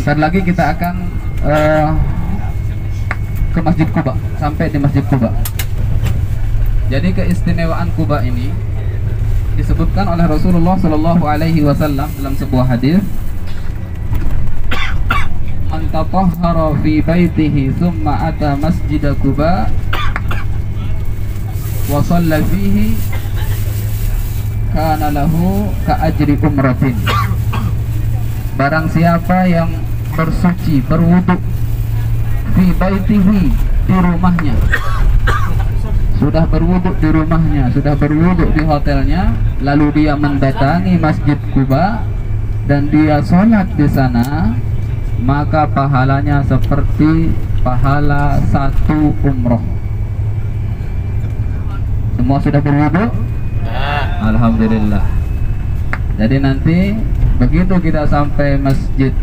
Sebentar lagi kita akan ke Masjid Quba, sampai di Masjid Quba. Jadi keistimewaan Quba ini disebutkan oleh Rasulullah Shallallahu Alaihi Wasallam dalam sebuah hadis, "Man tatahhara fi baitihi thumma ata Masjid Quba wa shalla fihi kana lahu ka ajri umratin." Barang siapa yang bersuci, berwudu fi baitihi, di rumahnya, sudah berwudu di rumahnya, sudah berwudu di hotelnya, lalu dia mendatangi Masjid Quba dan dia sholat di sana, maka pahalanya seperti pahala satu umroh. Semua sudah berwudu? Alhamdulillah. Jadi nanti begitu kita sampai Masjid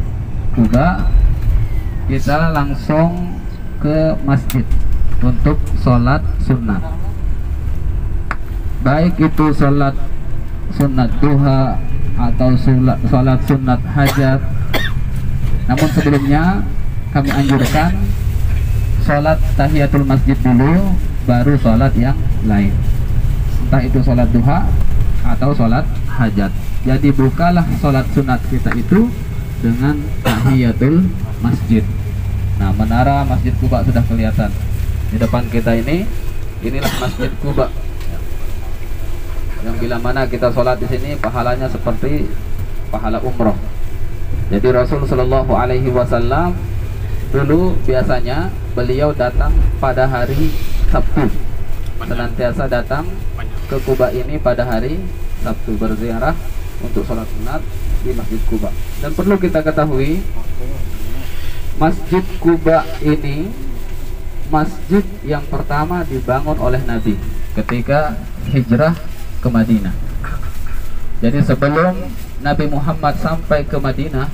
Quba, kita langsung ke masjid untuk sholat sunat, baik itu sholat sunat duha atau sholat sunat hajat. Namun sebelumnya kami anjurkan sholat tahiyatul masjid dulu, baru sholat yang lain, entah itu sholat duha atau sholat hajat. Jadi bukalah sholat sunat kita itu dengan tahiyatul masjid. Nah, menara Masjid Quba sudah kelihatan di depan kita ini. Inilah Masjid Quba, yang bila mana kita sholat di sini pahalanya seperti pahala umroh. Jadi Rasul Shallallahu Alaihi Wasallam dulu biasanya beliau datang pada hari Sabtu, senantiasa datang ke Quba ini pada hari Sabtu, berziarah untuk sholat sunat di Masjid Quba. Dan perlu kita ketahui, Masjid Quba ini masjid yang pertama dibangun oleh Nabi ketika hijrah ke Madinah. Jadi sebelum Nabi Muhammad sampai ke Madinah,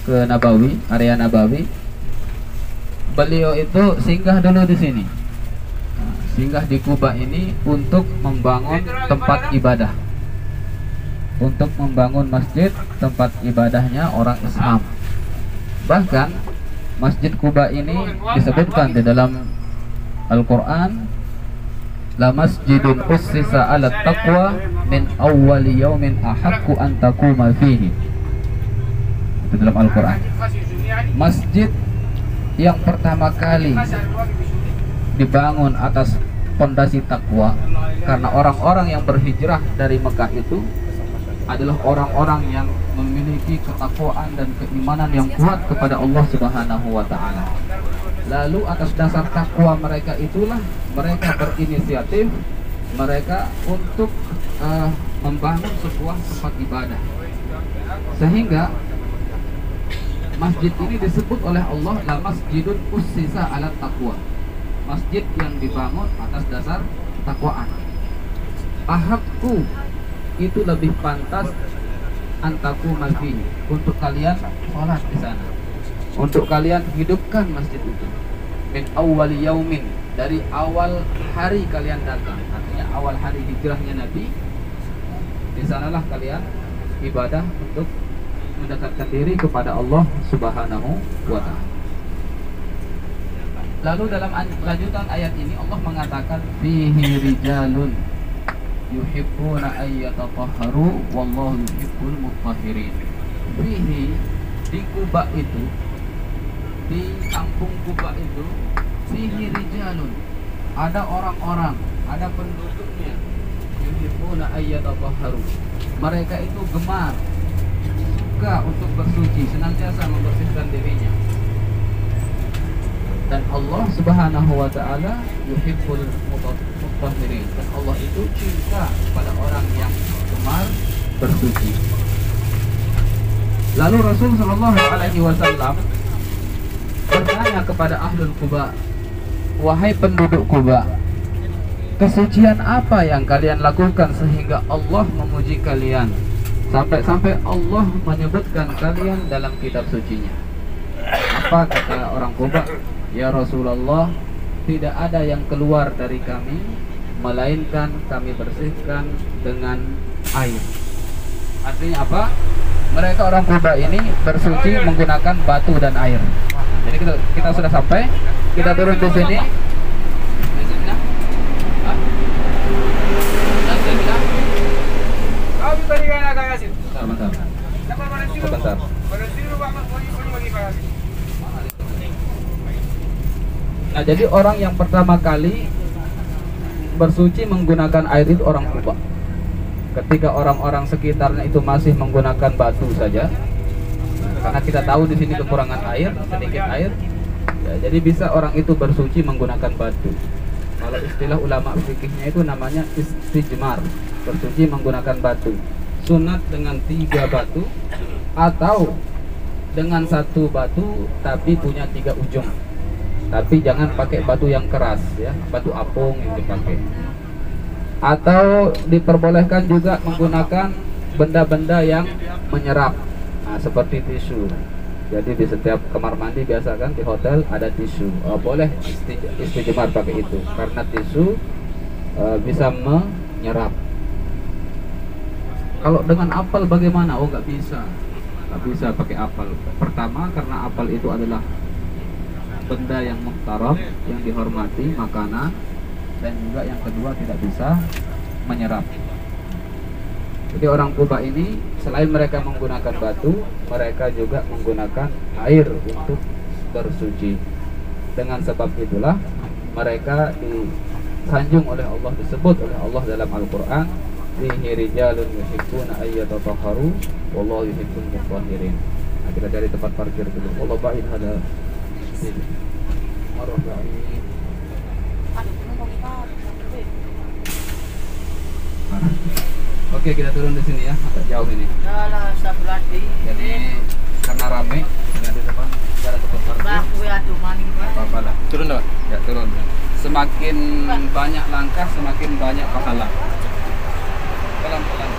ke Nabawi, area Nabawi, beliau itu singgah dulu di sini. Singgah di Quba ini untuk membangun tempat ibadah, untuk membangun masjid, tempat ibadahnya orang Islam. Bahkan Masjid Quba ini disebutkan di dalam Al-Quran, la masjidun ussisa ala taqwa min awwali yaumin ahaqqu an taquma fihi. Itu dalam Al-Quran. Masjid yang pertama kali dibangun atas fondasi takwa, karena orang-orang yang berhijrah dari Mekah itu adalah orang-orang yang memiliki ketakwaan dan keimanan yang kuat kepada Allah Subhanahu wa Ta'ala. Lalu atas dasar takwa mereka itulah mereka berinisiatif, mereka untuk membangun sebuah tempat ibadah, sehingga masjid ini disebut oleh Allah la masjidun ussisa ala taqwa, masjid yang dibangun atas dasar takwaan. Ahabku itu lebih pantas antaku masjid, untuk kalian sholat di sana, untuk kalian hidupkan masjid itu min awwali yaumin, dari awal hari kalian datang, artinya awal hari hijrahnya Nabi. Di sanalah kalian ibadah untuk mendekatkan diri kepada Allah Subhanahu wa Ta'ala. Lalu dalam lanjutan ayat ini Allah mengatakan fihi rijalun yuhibbuna ayyatatahharu wallahu yuhibbul mutahhirin. Fihi, di Quba itu, di kampung Quba itu, fihi rijalun, ada orang-orang, ada penduduknya, yuhibbuna ayyatatahharu, mereka itu gemar, suka untuk bersuci, senantiasa membersihkan dirinya. Dan Allah Subhanahu wa Ta'ala yuhibbul mutahhirin, dan Allah itu cinta pada orang yang gemar bersuci. Lalu Rasul Shallallahu Alaihi Wasallam bertanya kepada ahlul Quba, wahai penduduk Quba, kesucian apa yang kalian lakukan sehingga Allah memuji kalian, sampai-sampai Allah menyebutkan kalian dalam kitab sucinya? Apa kata orang Quba? Ya Rasulullah, tidak ada yang keluar dari kami melainkan kami bersihkan dengan air. Artinya apa? mereka orang Kuba ini bersuci menggunakan batu dan air. Jadi kita sudah sampai, kita turun di sini. Sebentar. Nah, jadi orang yang pertama kali bersuci menggunakan air itu orang Kuba. Ketika orang-orang sekitarnya itu masih menggunakan batu saja, karena kita tahu di sini kekurangan air, sedikit air, ya, jadi bisa orang itu bersuci menggunakan batu. Kalau istilah ulama fikihnya itu namanya istijmar, bersuci menggunakan batu. Sunat dengan 3 batu atau dengan 1 batu tapi punya 3 ujung. Tapi jangan pakai batu yang keras ya, batu apung yang dipakai. Atau diperbolehkan juga menggunakan benda-benda yang menyerap, nah, seperti tisu. Jadi di setiap kamar mandi biasa kan di hotel ada tisu, boleh istijmar pakai itu karena tisu bisa menyerap. Kalau dengan apel bagaimana? Oh, nggak bisa pakai apel. Pertama karena apel itu adalah benda yang muhtaram, yang dihormati, makanan, dan juga yang kedua tidak bisa menyerap. Jadi orang Kuba ini selain mereka menggunakan batu, mereka juga menggunakan air untuk bersuci. Dengan sebab itulah mereka disanjung oleh Allah, disebut oleh Allah dalam Al-Quran, fihi rijalun yuhibbuna ayyatatahharu wallahu yuhibbul mutahhirin. Nah, kita cari tempat parkir dulu. Allah ba'id ada Oke, kita turun di sini ya, agak jauh ini. Jadi karena rame, tidak di depan, tidak ada tempat parkir. Apa-apa lah. Turun dong? Ya, turun. Semakin banyak langkah, semakin banyak pahala. Pelan-pelan.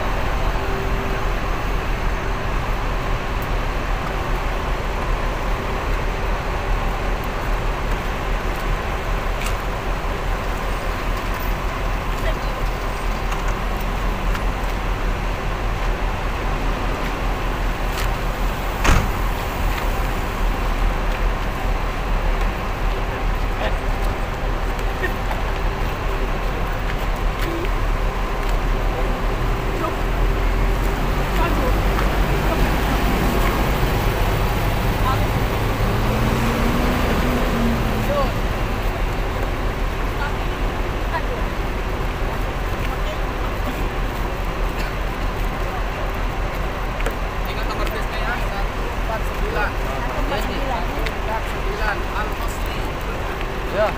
Ya,